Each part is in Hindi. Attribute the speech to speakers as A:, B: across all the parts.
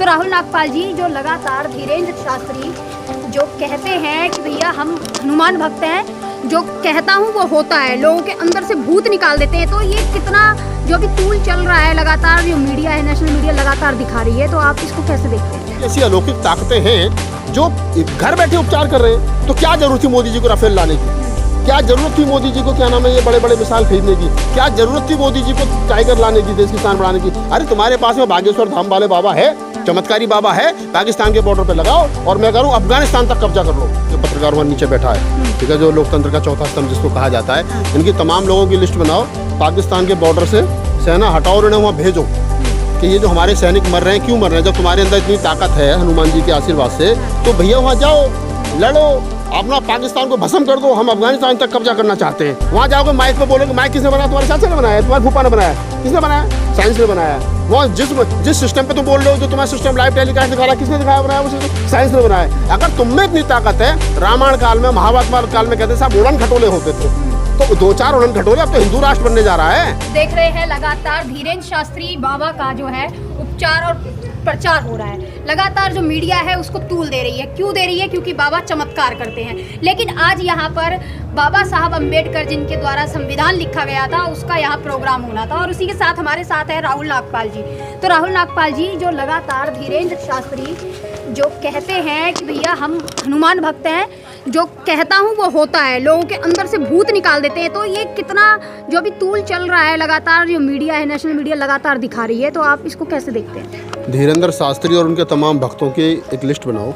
A: तो राहुल नागपाल जी जो लगातार धीरेन्द्र शास्त्री जो कहते हैं कि भैया हम हनुमान भक्त हैं, जो कहता हूँ वो होता है, लोगों के अंदर से भूत निकाल देते हैं, तो ये कितना जो भी तूल चल रहा है लगातार, जो मीडिया है, नेशनल मीडिया लगातार दिखा रही है, तो आप इसको कैसे देखते हैं?
B: ऐसी अलौकिक ताकतें हैं जो घर बैठे उपचार कर रहे हैं, तो क्या जरूरत थी मोदी जी को राफेल लाने की? क्या जरूरत थी मोदी जी को, क्या नाम है, ये बड़े बड़े मिसाइल खरीदने की? क्या जरूरत थी मोदी जी को टाइगर लाने की, देश की शान बढ़ाने की? अरे तुम्हारे पास में बागेश्वर धाम वाले बाबा है, चमत्कारी बाबा है, पाकिस्तान के बॉर्डर पे लगाओ और मैं करूँ अफगानिस्तान तक कब्जा कर लो। जो पत्रकार वहाँ नीचे बैठा है, ठीक है, जो लोकतंत्र का चौथा स्तंभ जिसको कहा जाता है, इनकी तमाम लोगों की लिस्ट बनाओ, पाकिस्तान के बॉर्डर से सेना हटाओ और इन्हें वहाँ भेजो कि ये जो हमारे सैनिक मर रहे हैं, क्यों मर रहे हैं? जब तुम्हारे अंदर इतनी ताकत है हनुमान जी के आशीर्वाद से, तो भैया वहाँ जाओ, लड़ो, अपना पाकिस्तान को भस्म कर दो। हम अफगानिस्तान तक कब्जा करना चाहते हैं। वहाँ जाओगे माइक पे बोलोगे, माइक किसने बनाया? तुम्हारे चाचा ने बनाया, तुम्हारे फूफा ने बनाया, किसने बनाया? साइंस ने बनाया। वहाँ जिस सिस्टम पे तुम बोल रहे हो, जो तुम्हारा सिस्टम लाइव टेलीकास्ट दिखा रहा है, किसने दिखाया बनाया? वो साइंस ने बनाया। अगर तुम में इतनी ताकत है, रामायण काल में, महाभारत काल में कहते साहब उड़न खटोले होते थे, तो 2-4 उड़न खटोले, अब तो हिंदू राष्ट्र बनने जा रहा है।
A: देख रहे हैं लगातार धीरेन्द्र शास्त्री बाबा का जो है उपचार और प्रचार हो रहा है। लगातार जो मीडिया है उसको तूल दे रही है। क्यों दे रही है? क्योंकि बाबा चमत्कार करते हैं। लेकिन आज यहाँ पर बाबा साहब अम्बेडकर जिनके द्वारा संविधान लिखा गया था, उसका यहाँ प्रोग्राम होना था और उसी के साथ हमारे साथ है राहुल नागपाल जी। तो राहुल नागपाल जी जो लगातार धीरेन्द्र शास्त्री जो कहते हैं कि भैया हम हनुमान भक्त हैं, जो कहता हूँ वो होता है, लोगों के अंदर से भूत निकाल देते हैं, तो ये कितना जो भी तूल चल रहा है लगातार, जो मीडिया है, नेशनल मीडिया लगातार दिखा रही है, तो आप इसको कैसे देखते हैं?
B: धीरेन्द्र शास्त्री और उनके तमाम भक्तों की एक लिस्ट बनाओ,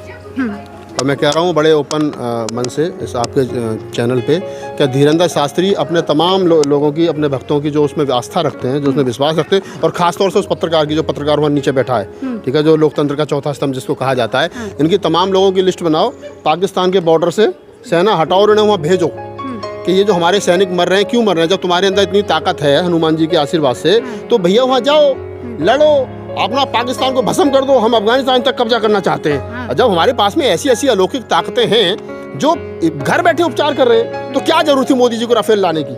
B: और मैं कह रहा हूँ बड़े ओपन मन से इस आपके चैनल पे, क्या धीरेन्द्र शास्त्री अपने तमाम लोगों की, अपने भक्तों की जो उसमें आस्था रखते हैं, जो उसमें विश्वास रखते हैं, और ख़ासतौर से उस पत्रकार की, जो पत्रकार वहाँ नीचे बैठा है, ठीक है, जो लोकतंत्र का चौथा स्तंभ जिसको कहा जाता है, इनकी तमाम लोगों की लिस्ट बनाओ, पाकिस्तान के बॉर्डर से सेना हटाओ और इन्हें वहाँ भेजो कि ये जो हमारे सैनिक मर रहे हैं, क्यों मर रहे हैं? जब तुम्हारे अंदर इतनी ताकत है हनुमान जी के आशीर्वाद से, तो भैया वहाँ जाओ, लड़ो, अपना पाकिस्तान को भस्म कर दो। हम अफगानिस्तान तक कब्जा करना चाहते हैं। जब हमारे पास में ऐसी ऐसी अलौकिक ताकतें हैं जो घर बैठे उपचार कर रहे हैं, तो क्या जरूरत थी मोदी जी को राफेल लाने की?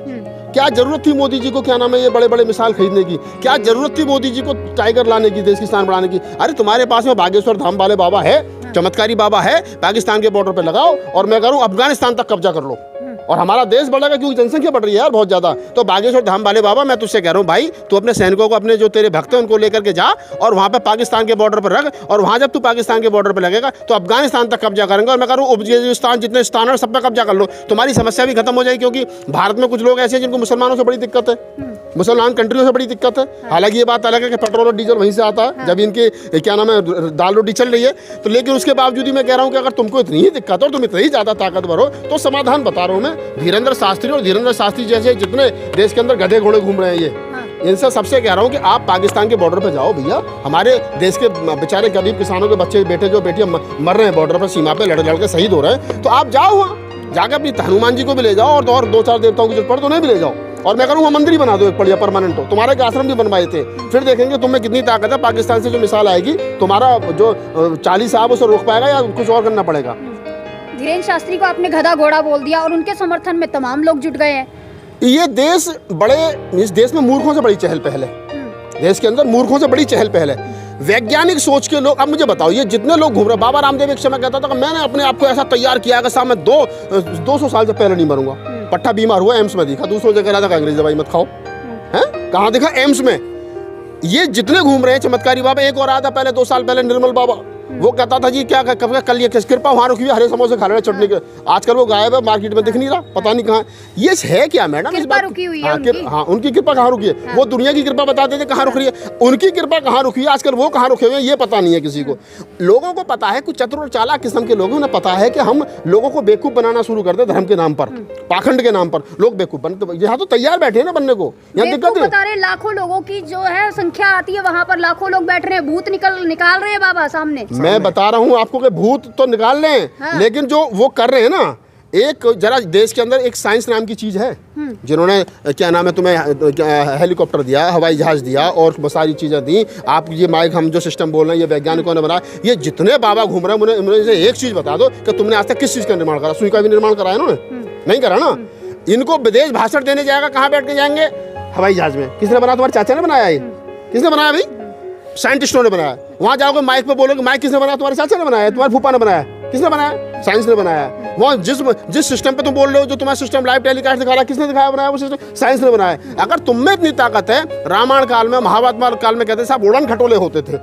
B: क्या जरूरत थी मोदी जी को, क्या नाम है, ये बड़े बड़े मिसाइल खरीदने की? क्या जरूरत थी मोदी जी को टाइगर लाने की, देश की शान बढ़ाने की? अरे तुम्हारे पास में बागेश्वर धाम वाले बाबा है, चमत्कारी बाबा है, पाकिस्तान के बॉर्डर पे लगाओ और मैं करूँ अफगानिस्तान तक कब्जा कर लो और हमारा देश बढ़ेगा, क्योंकि जनसंख्या बढ़ रही है यार बहुत ज़्यादा। तो बागेश्वर धाम वाले बाबा, मैं तुझसे कह रहा हूँ भाई, तू अपने सैनिकों को, अपने जो तेरे भक्त हैं उनको लेकर के जा और वहाँ पे पाकिस्तान के बॉर्डर पर रख, और वहाँ जब तू पाकिस्तान के बॉर्डर पर लगेगा तो अफगानिस्तान तक कब्जा करेंगे और मैं करूँ उज्बेकिस्तान, जितने स्थान है सब पे कब्जा कर लो। तुम्हारी समस्या भी खत्म हो जाएगी, क्योंकि भारत में कुछ लोग ऐसे हैं जिनको मुसलमानों से बड़ी दिक्कत है, मुसलमान कंट्रियों से बड़ी दिक्कत है। हालांकि ये बात अलग है कि पेट्रोल और डीजल वहीं से आता है, जब इनके क्या नाम है दाल रोटी चल रही है, तो लेकिन उसके बावजूद ही मैं कह रहा हूँ कि अगर तुमको इतनी ही दिक्कत हो और तुम इतनी ही ज़्यादा ताकतवर हो, तो समाधान बता रहा हूँ मैं। धीरेन्द्र शास्त्री और धीरेन्द्र शास्त्री जैसे जितने देश के अंदर गधे घोड़े घूम रहे हैं, ये इनसे सबसे कह रहा हूँ कि आप पाकिस्तान के बॉर्डर पे जाओ भैया। हमारे देश के बेचारे गरीब किसानों के बच्चे बेटे जो बेटियां मर रहे हैं बॉर्डर पर, सीमा पे लड़ के शहीद हो रहे हैं, तो आप जाओ वहाँ जाकर अपनी हनुमान जी को भी ले जाओ और 2-4 देवताओं की जरूरत पड़े तो उन्हें भी ले जाओ, और मैं करूँगा मंदिर ही बना दो एक बढ़िया परमानेंट हो। तुम्हारे के आश्रम भी बनवाए थे, फिर देखेंगे तुम्हें कितनी ताकत है। पाकिस्तान से जो मिसाल आएगी, तुम्हारा जो 40 साहब उसे रोक पाएगा या कुछ और करना पड़ेगा?
A: धीरेन्द्र शास्त्री को आपने गधा घोड़ा बोल दिया और उनके समर्थन में तमाम लोग जुट गए हैं।
B: ये देश इस देश में मूर्खों से बड़ी चहल पहल है, देश के अंदर मूर्खों से बड़ी चहल पहल है। वैज्ञानिक सोच के लोग, अब मुझे बताओ, ये जितने लोग घूम रहे, बाबा रामदेव एक समय कहता था कि मैंने अपने आप को ऐसा तैयार किया कि साहब मैं 200 साल से पहले नहीं मरूंगा। पट्टा बीमार हुआ, एम्स में दिखा, दूसरों जगह रहा था, अंग्रेजी दवाई मत खाओ, हैं कहाँ दिखा? एम्स में। ये जितने घूम रहे हैं चमत्कारी बाबा, एक और आया था पहले 2 साल पहले, निर्मल बाबा, वो कहता था जी क्या कल ये कृपा वहाँ रुकी हुई, हरे समोसे खा रहे हैं चटनी के। आजकल वो गायब है, मार्केट में दिख नहीं रहा, पता नहीं कहाँ। ये है क्या मैडम? इस बात रुकी हुई है हाँ, उनकी कृपा कहाँ रुकी है? वो दुनिया की कृपा बताते थे कहाँ रुक रही है, उनकी कृपा कहाँ रुकी है? आजकल वो कहाँ रुके हुए हैं ये पता नहीं है किसी को। लोगों को पता है, कुछ चतुर और चालाक किस्म के लोगों ने पता है कि हम लोगों को बेवकूफ़ बनाना शुरू कर दे, धर्म के नाम पर, पाखंड के नाम पर लोग बेवकूफ़ बनते। यहाँ तो तैयार बैठे हैं ना बनने को, यहाँ दिक्कत है।
A: लाखों लोगों की जो है संख्या आती है, वहाँ पर लाखों लोग बैठ रहे हैं, भूत निकाल रहे हैं बाबा सामने।
B: मैं बता रहा हूँ आपको कि भूत तो निकाल लें, लेकिन जो वो कर रहे हैं ना, एक जरा देश के अंदर एक साइंस नाम की चीज है, जिन्होंने क्या नाम है तुम्हें हेलीकॉप्टर दिया, हवाई जहाज दिया और सारी चीजें दी। आप ये माइक हम जो सिस्टम बोल रहे हैं ये वैज्ञानिकों ने बनाया। ये जितने बाबा घूम रहे हैं मुझे एक चीज बता दो कि तुमने आज तक किस चीज का निर्माण करा? सुई का भी निर्माण कराया इन्होंने? नहीं करा ना। इनको विदेश भाषण देने जाएगा, कहाँ बैठ के जाएंगे? हवाई जहाज में। किसने बनाया? तुम्हारे चाचा ने बनाया? ये किसने बनाया भाई? साइंटिस्टों ने बनाया। वहाँ जाओगे माइक पे बोलोगे, माइक किसने बनाया? तुम्हारे चाचा ने बनाया, तुम्हारे फूफा ने बनाया, किसने बनाया? साइंस ने बनाया। वहाँ जिस सिस्टम पे तुम बोल रहे हो, जो तुम्हारा सिस्टम लाइव टेलीकास्ट दिखा रहा है, किसने दिखाया बनाया? वो सिस्टम साइंस ने बनाया। अगर तुम में इतनी ताकत है, रामायण काल में, महाभारत काल में कहते साहब उड़न खटोले होते थे,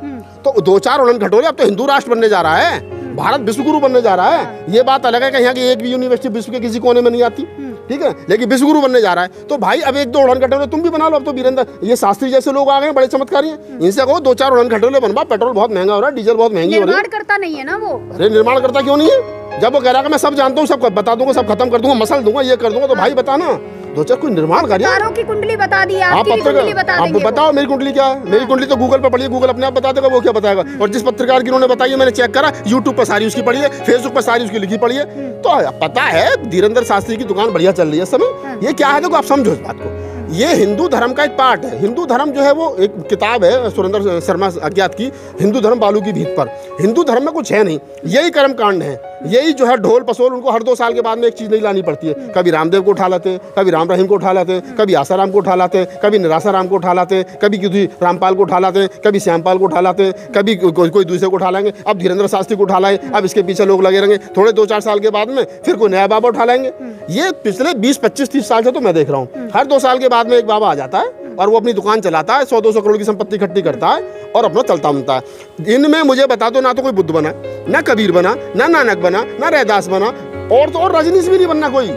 B: तो 2-4 उड़न खटोले, अब तो हिंदू राष्ट्र बनने जा रहा है, भारत विश्वगुरु बनने जा रहा है। ये बात अलग है कि यहाँ की एक भी यूनिवर्सिटी विश्व के किसी कोने में नहीं आती, ठीक है, लेकिन विश्वगुरु बनने जा रहा है। तो भाई अब 1-2 उड़न खटोले तुम भी बना लो। अब तो वीरेंद्र, ये शास्त्री जैसे लोग आ गए, बड़े चमत्कारी हैं, इनसे कहो 2-4 उड़न खटोले बनवा। पेट्रोल बहुत महंगा हो रहा है, डीजल बहुत महंगी हो रही है।
A: निर्माण करता नहीं है ना वो।
B: अरे निर्माण करता क्यों नहीं है? जब वो कह रहा है मैं सब जानता हूँ, सब बता दूंगा, सब खत्म कर दूंगा, मसल दूंगा, ये कर दूंगा, तो भाई बताना 2-4 कोई निर्माण करिए।
A: तारों की कुंडली बता दी, आपकी भी कुंडली बता देंगे।
B: आप बताओ मेरी कुंडली क्या है? मेरी कुंडली तो गूगल पे पढ़िए, गूगल अपने आप बता देगा, वो क्या बताएगा। और जिस पत्रकार की उन्होंने बताई है, मैंने चेक करा, यूट्यूब पर सारी उसकी पढ़ी है, फेसबुक पर सारी उसकी लिखी पढ़ी है, तो पता है धीरेंद्र शास्त्री की दुकान बढ़िया चल रही है इस समय। ये क्या है, देखो आप समझो इस बात को, ये हिंदू धर्म का एक पार्ट है। हिंदू धर्म जो है वो एक किताब है सुरेंद्र शर्मा अज्ञात की, हिंदू धर्म बालू की भीत पर। हिंदू धर्म में कुछ है नहीं, यही कर्म कांड है, यही जो है ढोल पसोल। उनको हर 2 साल के बाद में एक चीज़ नहीं लानी पड़ती है। कभी रामदेव को उठा लाते, कभी राम रहीम को उठा लाते, कभी आसाराम को उठा लाते, कभी निरासाराम को उठा लाते, कभी किसी रामपाल को उठा लाते, कभी श्यामपाल को उठा लाते, कभी कोई दूसरे को उठा लाएंगे। अब धीरेंद्र शास्त्री को उठा लाए, अब इसके पीछे लोग लगे रहेंगे। थोड़े 2-4 साल के बाद में फिर कोई नया बाबा उठा लाएंगे। ये पिछले 20-25-30 साल से तो मैं देख रहा हूँ, हर 2 साल के बाद में एक बाबा आ जाता है और वो अपनी दुकान चलाता है, 100-200 करोड़ की संपत्ति इकट्ठी करता है और अपना चलता बनता है। इनमें मुझे बता दो, ना तो कोई बुद्ध बना, ना कबीर बना, ना नानक बना, ना रैदास बना, और तो और रजनीश भी नहीं बनना कोई।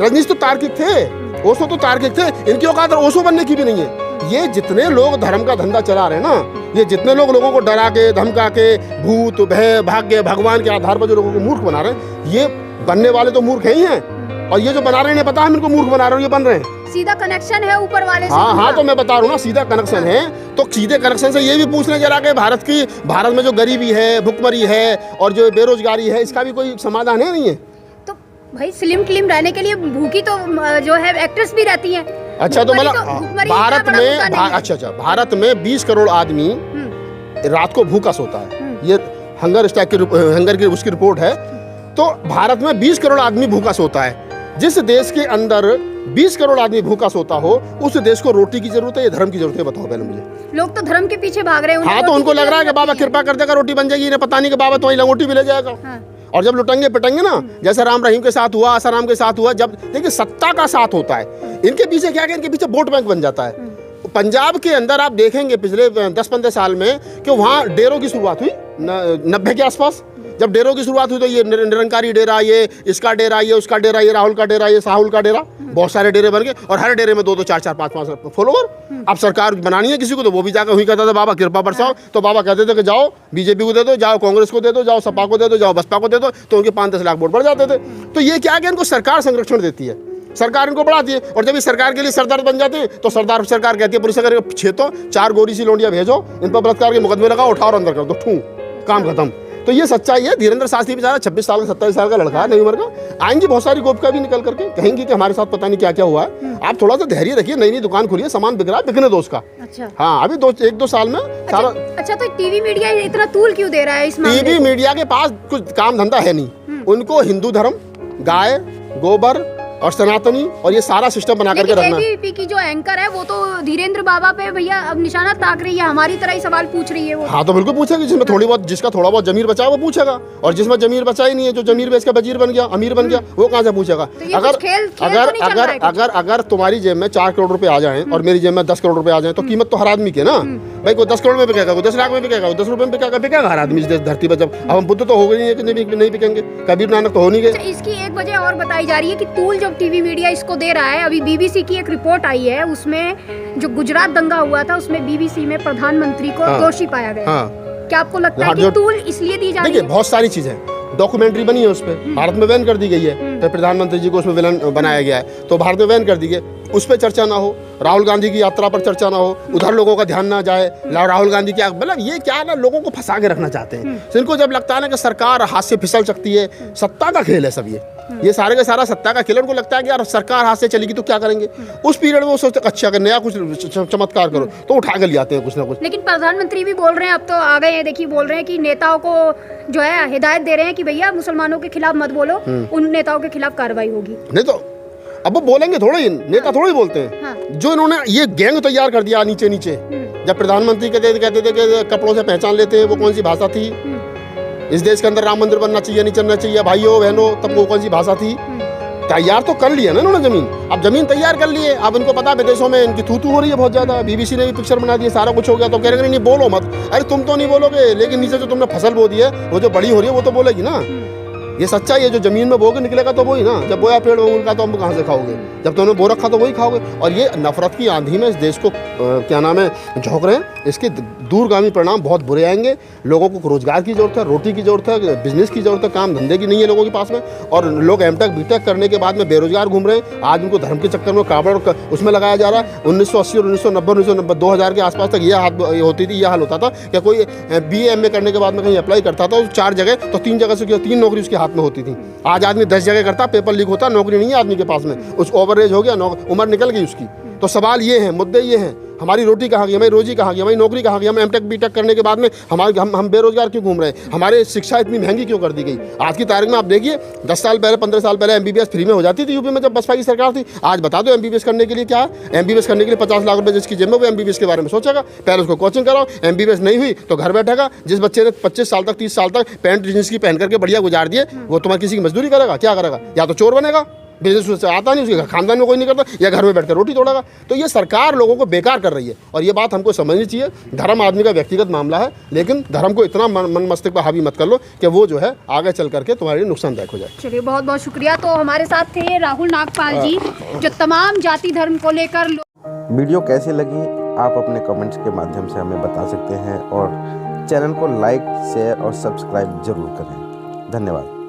B: रजनीश तो तार्किक थे, ओशो तो तार्किक थे, इनकी औकात ओशो बनने की भी नहीं है। ये जितने लोग धर्म का धंधा चला रहे हैं ना, ये जितने लोगों को डरा के, धमका के, भूत, भय, भाग्य, भगवान के आधार पर जो लोगों को मूर्ख बना रहे हैं, ये बनने वाले तो मूर्ख ही हैं, और ये जो बना रहे हैं इन्हें पता है इनको मूर्ख बना रहे हैं, ये बन रहे हैं।
A: सीधा कनेक्शन है ऊपर वाले से।
B: हाँ, तो मैं बता रहा हूँ ना, सीधा कनेक्शन है। तो सीधे कनेक्शन से ये भी पूछने जरा कि भारत में जो गरीबी है, भुखमरी है और जो बेरोजगारी है, इसका भी कोई समाधान है नहीं है?
A: तो भाई स्लिम क्लीम रहने के लिए भूखी तो जो है एक्ट्रेस भी रहती हैं।
B: अच्छा, तो मतलब भारत में 20 करोड़ आदमी रात को भूखा सोता है। ये हंगर की उसकी रिपोर्ट है। तो भारत में 20 करोड़ आदमी भूखा सोता है। जिस देश के अंदर 20 करोड़ आदमी भूखा सोता हो, उस देश को रोटी की जरूरत है या धर्म की जरूरत है? बताओ पहले मुझे।
A: लोग तो धर्म के पीछे भाग रहे हैं।
B: हाँ, तो उनको लग रहा है कि बाबा कृपा कर देगा, रोटी बन जाएगी। इन्हें पता नहीं कि बाबा तुम्हारी लंगोटी भी ले जाएगा। और जब लुटेंगे पिटेंगे ना, जैसे राम रहीम के साथ हुआ, आसाराम के साथ हुआ, जब देखिए सत्ता का साथ होता है, इनके पीछे क्या है, इनके पीछे वोट बैंक बन जाता है। पंजाब के अंदर आप देखेंगे पिछले 10-15 साल में कि वहाँ डेरों की शुरुआत हुई 90 के आसपास। जब डेरों की शुरुआत हुई तो ये निरंकारी डेरा, ये इसका डेरा, ये उसका डेरा, ये राहुल का डेरा, ये साहुल का डेरा, बहुत सारे डेरे बन गए और हर डेरे में 2-2, 4-4, 5-5 फॉलोवर। अब सरकार बनानी है किसी को, तो वो भी जाकर वही कहता था बाबा कृपा बरसाओ। तो बाबा कहते थे कि जाओ बीजेपी को दे दो, जाओ कांग्रेस को दे दो, जाओ सपा को दे दो, जाओ बसपा को दे दो, तो उनके 5-10 लाख वोट बढ़ जाते थे। तो ये क्या है कि इनको सरकार संरक्षण देती है, सरकार इनको बढ़ाती है। और जब ये सरकार के लिए सरदार बन जाते हैं तो सरकार कहती है पुलिस अगर छेतो 4 गोरी सी लौंडिया भेजो, इन पर बलात्कार के मुकदमे लगाओ, उठाओ और अंदर कर दो, काम खत्म। तो ये सच्चाई है। धीरेंद्र शास्त्री बेचारा 26 साल का 27 साल का लड़का है, नई उम्र का। आएंगी बहुत सारी गोपिका भी निकल करके कहेंगी कि हमारे साथ पता नहीं क्या क्या हुआ है। आप थोड़ा सा धैर्य रखिए, नई दुकान खुली है, सामान बिक रहा है, बिकने दो उसका।
A: अच्छा,
B: हाँ, अभी 1-2 साल में सारा।
A: अच्छा, तो टीवी मीडिया इतना तूल क्यों दे रहा है इस मामले में?
B: टीवी मीडिया के पास कुछ काम धंधा है नहीं। उनको हिंदू धर्म, गाय, गोबर और सनातनी और ये सारा सिस्टम बना करके रखना।
A: एबीपी की जो एंकर है वो तो धीरेंद्र बाबा पे भैया अब निशाना ताक रही है, हमारी तरह ही सवाल पूछ रही है वो।
B: हाँ, तो बिल्कुल पूछेगी। जिसका थोड़ा बहुत जमीर बचा है वो पूछेगा, और जिसमें जमीर बचा ही नहीं है, जो जमीर बेच के वजीर बन गया, अमीर बन गया, वो कहाँ से पूछेगा? अगर तुम्हारी जेब में 4 करोड़ रुपए आ जाएं और मेरी जेब में 10 करोड़ रुपए आ जाएं, तो कीमत तो हर आदमी की ना भाई। कोई 10 करोड़ में बिकेगा, कोई 10 लाख में बिकेगा, 10 रुपए में बिकेगा हर आदमी इस धरती पर। जब अब हम बुद्ध तो हो गए नहीं नहीं बिकेंगे, कबीर नानक तो हो नहीं गए।
A: इसकी एक वजह और बताई जा रही है कि तूल जब टीवी मीडिया इसको दे रहा है। अभी बीबीसी की एक रिपोर्ट आई है, उसमें जो गुजरात दंगा हुआ था उसमें बीबीसी में प्रधानमंत्री को दोषी पाया गया। क्या आपको लगता है कि तूल इसलिए दी जा रही है?
B: देखिए, बहुत सारी चीजें, डॉक्यूमेंट्री बनी है उस पर, भारत में बैन कर दी गई है। तो प्रधानमंत्री जी को उसमें विलन बनाया गया है, तो भारत में बैन कर दी गई। उस पर चर्चा ना हो, राहुल गांधी की यात्रा पर चर्चा ना हो, उधर लोगों का ध्यान ना जाए। राहुल गांधी क्या मतलब ये क्या ना लोगों को फंसा के रखना चाहते हैं। इनको जब लगता है ना कि सरकार हाथ से फिसल सकती है, सत्ता का खेल है सब ये सारे का सारा सत्ता का खेल। उनको लगता है कि यार सरकार हाथ से चलेगी तो क्या करेंगे। उस पीरियड में वो सोचते अच्छा अगर नया कुछ चमत्कार करो तो उठा के ले आते हैं कुछ ना कुछ।
A: लेकिन प्रधानमंत्री भी बोल रहे हैं, अब तो आ गए हैं, देखिए बोल रहे हैं कि नेताओं को जो है हिदायत दे रहे हैं कि भैया मुसलमानों के खिलाफ मत बोलो, उन नेताओं के खिलाफ कार्रवाई होगी।
B: नहीं तो अब वो बोलेंगे थोड़े ही, नेता थोड़े ही बोलते हैं। जो इन्होंने ये गैंग तैयार कर दिया नीचे नीचे, जब प्रधानमंत्री कहते थे कि कपड़ों से पहचान लेते हैं, वो कौन सी भाषा थी? इस देश के अंदर राम मंदिर बनना चाहिए, नहीं चलना चाहिए, भाइयों बहनों, तब वो कौन सी भाषा थी? तैयार तो कर लिया ना इन्होंने जमीन, अब जमीन तैयार कर लिए, अब इनको पता है विदेशों में इनकी थू हो रही है बहुत ज्यादा, बीबीसी ने भी पिक्चर बना दी, सारा कुछ हो गया, तो कह रहे हैं नहीं बोलो मत। अरे तुम तो नहीं बोलोगे, लेकिन नीचे जो तुमने फसल बो दी है, वो जो बड़ी हो रही है वो तो बोलेगी ना। ये सच्चाई है, जो जमीन में बोगे निकलेगा तो वही ना, जब बोया पेड़ उनका तो हम कहाँ से खाओगे, जब तुमने बो रखा तो वही खाओगे। और ये नफरत की आंधी में इस देश को क्या नाम है झोंक रहे हैं, इसके दूरगामी परिणाम बहुत बुरे आएंगे। लोगों को रोजगार की जरूरत है, रोटी की जरूरत है, बिजनेस की जरूरत है, काम धंधे की नहीं है लोगों के पास में, और लोग एमटेक बीटेक करने के बाद में बेरोजगार घूम रहे हैं। आज उनको धर्म के चक्कर में काबड़ उसमें लगाया जा रहा है। 1980 और 1990 2000 के आसपास तक ये होती थी, ये हाल होता था कि कोई BA MA करने के बाद में कहीं अप्लाई करता था, 4 जगह तो 3 जगह से 3 नौकरी उसके हाथ में होती थी। आज आदमी 10 जगह करता, पेपर लीक होता, नौकरी नहीं है आदमी के पास में, उस ओवरेज हो गया, उम्र निकल गई उसकी। तो सवाल ये है, मुद्दे ये हैं, हमारी रोटी कहाँ गई, हमारी रोजी कहाँ गई, हमारी नौकरी कहाँ गई? हम एमटेक बीटेक करने के बाद में हम बेरोजगार क्यों घूम रहे हैं? हमारे शिक्षा इतनी महंगी क्यों कर दी गई? आज की तारीख में आप देखिए, 10 साल पहले 15 साल पहले MBBS फ्री में हो जाती थी यूपी में, जब बसपा की सरकार थी। आज बता दो MBBS करने के लिए क्या है? MBBS करने के लिए 50 लाख रुपए जिसकी जेब में, वो MBBS के बारे में सोचेगा? पहले उसको कोचिंग कराओ, MBBS नहीं हुई तो घर बैठेगा। जिस बच्चे ने 25 साल तक 30 साल तक पैंट जींस की पहन करके बढ़िया गुजार दिए, वो तुम्हारी किसी की मजदूरी करेगा? क्या करेगा? या तो चोर बनेगा, बिजनेस उससे आता नहीं, उसके खानदान में कोई नहीं करता, या घर में बैठकर रोटी तोड़ेगा। तो ये सरकार लोगों को बेकार कर रही है, और ये बात हमको समझनी चाहिए। धर्म आदमी का व्यक्तिगत मामला है, लेकिन धर्म को इतना मन मस्तिष्क पर हावी मत कर लो कि वो जो है आगे चल करके तुम्हारे लिए नुकसानदायक हो जाए।
A: चलिए, बहुत बहुत शुक्रिया। तो हमारे साथ थे राहुल नागपाल जी, जो तमाम जाति धर्म को लेकर।
C: वीडियो कैसी लगी आप अपने कमेंट्स के माध्यम से हमें बता सकते हैं, और चैनल को लाइक शेयर और सब्सक्राइब जरूर करें। धन्यवाद।